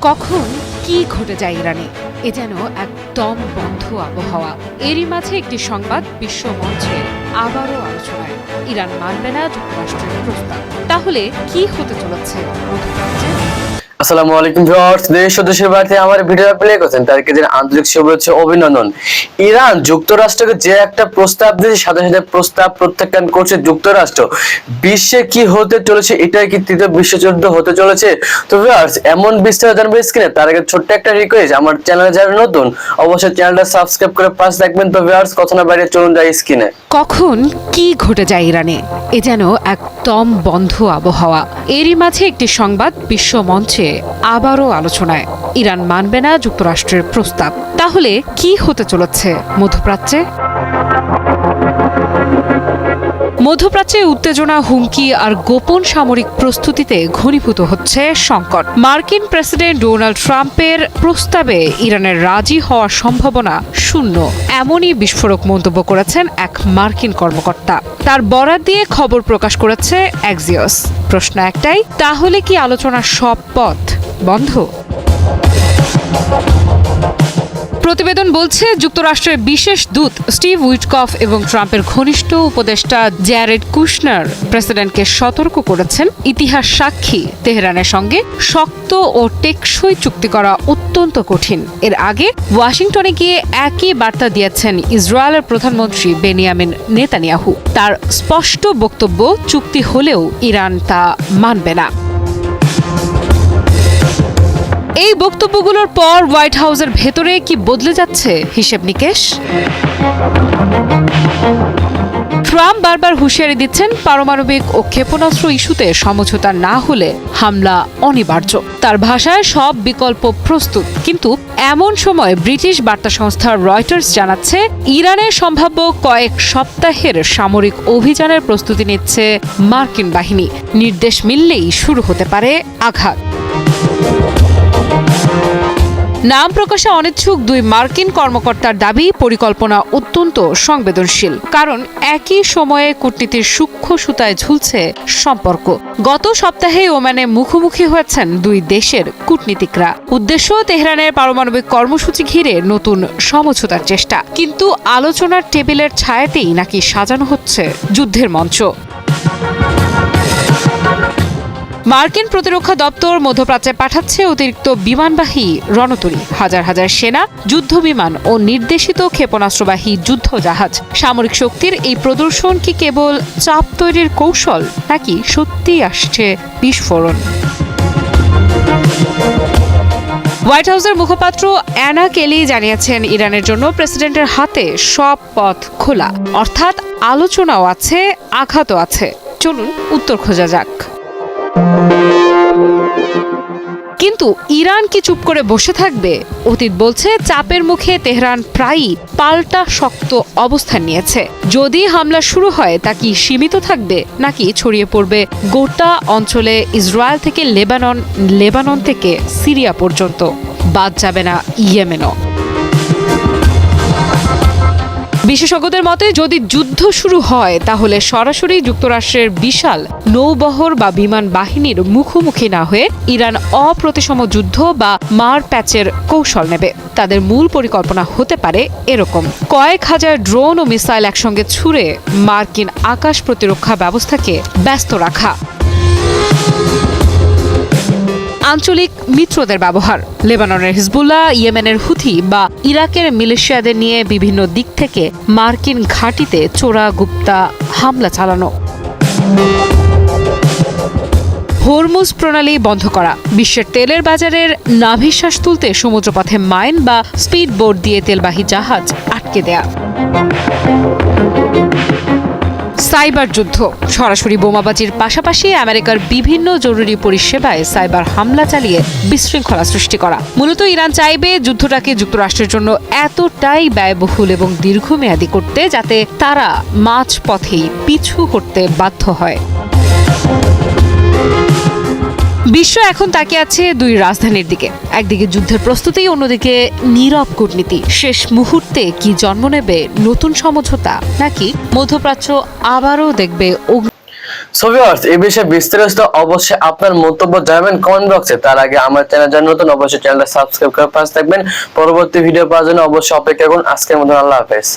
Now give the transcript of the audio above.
কখন কি ঘটে যায় ইরানে, এ যেন এক দম বন্ধ আবহাওয়া। এরই মাঝে একটি সংবাদ বিশ্ব মঞ্চে আবারও আলোচনায়। ইরান মানবে না যুক্তরাষ্ট্রের প্রস্তাব। তাহলে কি হতে চলেছে মধ্যপ্রাচ্যে? আসসালামু আলাইকুম ভিউয়ার্স, দেশ ও দেশের বাইরে আমার ভিডিও প্লে করছেন তাদেরকে আন্তরিক শুভেচ্ছা অভিনন্দন। ইরান যুক্তরাষ্ট্রকে যে একটা প্রস্তাব দিয়েছে, সাথে সাথে প্রস্তাব প্রত্যাখ্যান করছে যুক্তরাষ্ট্র। বিশ্বে কি হতে চলেছে, এটাই কি তৃতীয় বিশ্বযুদ্ধ হতে চলেছে? তো ভিউয়ার্স, এমন বিস্তারিত জানবো স্ক্রিনে। তার আগে ছোট্ট একটা রিকোয়েস্ট, আমার চ্যানেলে যারা নতুন অবশ্যই চ্যানেলটা সাবস্ক্রাইব করে পাশে থাকবেন। তো ভিউয়ার্স, কথা না বাইরে চলুন যাই স্ক্রিনে। কখন কি ঘটে যায় ইরানে, এ যেন একদম বন্ধ আবহাওয়া। এরই মাঝে একটি সংবাদ বিশ্ব মঞ্চে আবারও আলোচনায়। ইরান মানবে না যুক্তরাষ্ট্রের প্রস্তাব। তাহলে কি হতে চলেছে মধ্যপ্রাচ্যে? মধ্যপ্রাচ্যে উত্তেজনা, হুমকি আর গোপন সামরিক প্রস্তুতিতে ঘনীভূত হচ্ছে সংকট। মার্কিন প্রেসিডেন্ট ডোনাল্ড ট্রাম্পের প্রস্তাবে ইরানের রাজি হওয়ার সম্ভাবনা শূন্য, এমনই বিস্ফোরক মন্তব্য করেছেন এক মার্কিন কর্মকর্তা। তার বরাত দিয়ে খবর প্রকাশ করেছে অ্যাক্সিওস। প্রশ্ন একটাই, তাহলে কি আলোচনার সব পথ বন্ধ? প্রতিবেদন বলছে, যুক্তরাষ্ট্রের বিশেষ দূত স্টিভ উইটকফ এবং ট্রাম্পের ঘনিষ্ঠ উপদেষ্টা জ্যারেড কুশনার প্রেসিডেন্টকে সতর্ক করেছেন, ইতিহাস সাক্ষী তেহরানের সঙ্গে শক্ত ও টেকসই চুক্তি করা অত্যন্ত কঠিন। এর আগে ওয়াশিংটনে গিয়ে একই বার্তা দিয়েছেন ইসরায়েলের প্রধানমন্ত্রী বেনিয়ামিন নেতানিয়াহু। তার স্পষ্ট বক্তব্য, চুক্তি হলেও ইরান তা মানবে না। এই বক্তব্যগুলোর পর হোয়াইট হাউসের ভেতরে কি বদলে যাচ্ছে হিসেব নিকেশ? ট্রাম্প বারবার হুঁশিয়ারি দিচ্ছেন, পারমাণবিক ও ক্ষেপণাস্ত্র ইস্যুতে সমঝোতা না হলে হামলা অনিবার্য। তার ভাষায় সব বিকল্প প্রস্তুত। কিন্তু এমন সময় ব্রিটিশ বার্তা সংস্থা রয়টার্স জানাচ্ছে, ইরানের সম্ভাব্য কয়েক সপ্তাহের সামরিক অভিযানের প্রস্তুতি নিচ্ছে মার্কিন বাহিনী। নির্দেশ মিললেই শুরু হতে পারে আঘাত। নাম প্রকাশে অনিচ্ছুক দুই মার্কিন কর্মকর্তার দাবি, পরিকল্পনা অত্যন্ত সংবেদনশীল, কারণ একই সময়ে কূটনীতির সূক্ষ্ম সুতায় ঝুলছে সম্পর্ক। গত সপ্তাহে ওমানে মুখোমুখি হয়েছেন দুই দেশের কূটনীতিকরা। উদ্দেশ্য, তেহরানের পারমাণবিক কর্মসূচি ঘিরে নতুন সমঝোতার চেষ্টা। কিন্তু আলোচনার টেবিলের ছায়াতেই নাকি সাজানো হচ্ছে যুদ্ধের মঞ্চ। মার্কিন প্রতিরক্ষা দপ্তর মধ্যপ্রাচ্যে পাঠাচ্ছে অতিরিক্ত বিমানবাহী রণতরী, হাজার হাজার সেনা, যুদ্ধ বিমান ও নির্দেশিত ক্ষেপণাস্ত্রবাহী যুদ্ধ জাহাজ। সামরিক শক্তির এই প্রদর্শন কি কেবল চাপ তৈরির কৌশল, নাকি সত্যিই আসছে বিস্ফোরণ? হোয়াইট হাউসের মুখপাত্র অ্যানা কেলি জানিয়েছেন, ইরানের জন্য প্রেসিডেন্টের হাতে সব পথ খোলা, অর্থাৎ আলোচনাও আছে, আঘাতও আছে। চলুন উত্তর খোঁজা যাক। কিন্তু ইরান কি চুপ করে বসে থাকবে? অতীত বলছে, চাপের মুখে তেহরান প্রায়ই পাল্টা শক্ত অবস্থান নিয়েছে। যদি হামলা শুরু হয়, তা কি সীমিত থাকবে, নাকি ছড়িয়ে পড়বে গোটা অঞ্চলে? ইসরায়েল থেকে লেবানন থেকে সিরিয়া পর্যন্ত, বাদ যাবে না ইয়েমেনও। বিশেষজ্ঞদের মতে, যদি যুদ্ধ শুরু হয়, তাহলে সরাসরি যুক্তরাষ্ট্রের বিশাল নৌবহর বা বিমান বাহিনীর মুখোমুখি না হয়ে ইরান অপ্রতিসম যুদ্ধ বা মার প্যাচের কৌশল নেবে। তাদের মূল পরিকল্পনা হতে পারে এরকম: কয়েক হাজার ড্রোন ও মিসাইল একসঙ্গে ছুড়ে মার্কিন আকাশ প্রতিরক্ষা ব্যবস্থাকে ব্যস্ত রাখা। আঞ্চলিক মিত্রদের ব্যবহার, লেবাননের হিজবুল্লাহ, ইয়েমেনের হুথি বা ইরাকের মিলিশিয়াদের নিয়ে বিভিন্ন দিক থেকে মার্কিন ঘাঁটিতে চোরা গুপ্তা হামলা চালানো। হরমুজ প্রণালী বন্ধ করা, বিশ্বের তেলের বাজারের নাভিশ্বাস তুলতে সমুদ্রপথে মাইন বা স্পিড বোট দিয়ে তেলবাহী জাহাজ আটকে দেয়া। সাইবার যুদ্ধ, সরাসরি বোমাবাজির পাশাপাশি আমেরিকার বিভিন্ন জরুরি পরিষেবায় সাইবার হামলা চালিয়ে বিশৃঙ্খলা সৃষ্টি করা। মূলত ইরান চাইবে যুদ্ধটাকে যুক্তরাষ্ট্রের জন্য এতটাই ব্যয়বহুল এবং দীর্ঘমেয়াদী করতে, যাতে তারা মাঝপথেই পিছু হটতে বাধ্য হয়। বিশ্ব এখন তাকিয়ে আছে দুই রাজধানীর দিকে। একদিকে যুদ্ধের প্রস্তুতি, অন্যদিকে নীরব কূটনীতি। শেষ মুহূর্তে কি জন্ম নেবে নতুন সমঝোতা, নাকি মধ্যপ্রাচ্য আবারও দেখবে সো ভিউয়ার্স, এই বিষয়ে বিস্তারিত অবশ্যই আপনার মন্তব্য জানাবেন কমেন্ট বক্সে। তার আগে আমার চ্যানেল যারা নতুন অবশ্যই চ্যানেলটা সাবস্ক্রাইব করে পাশে থাকবেন। পরবর্তী ভিডিও পাওয়ার জন্য অবশ্যই অপেক্ষা করুন। আজকের মতো আল্লাহ হাফেজ।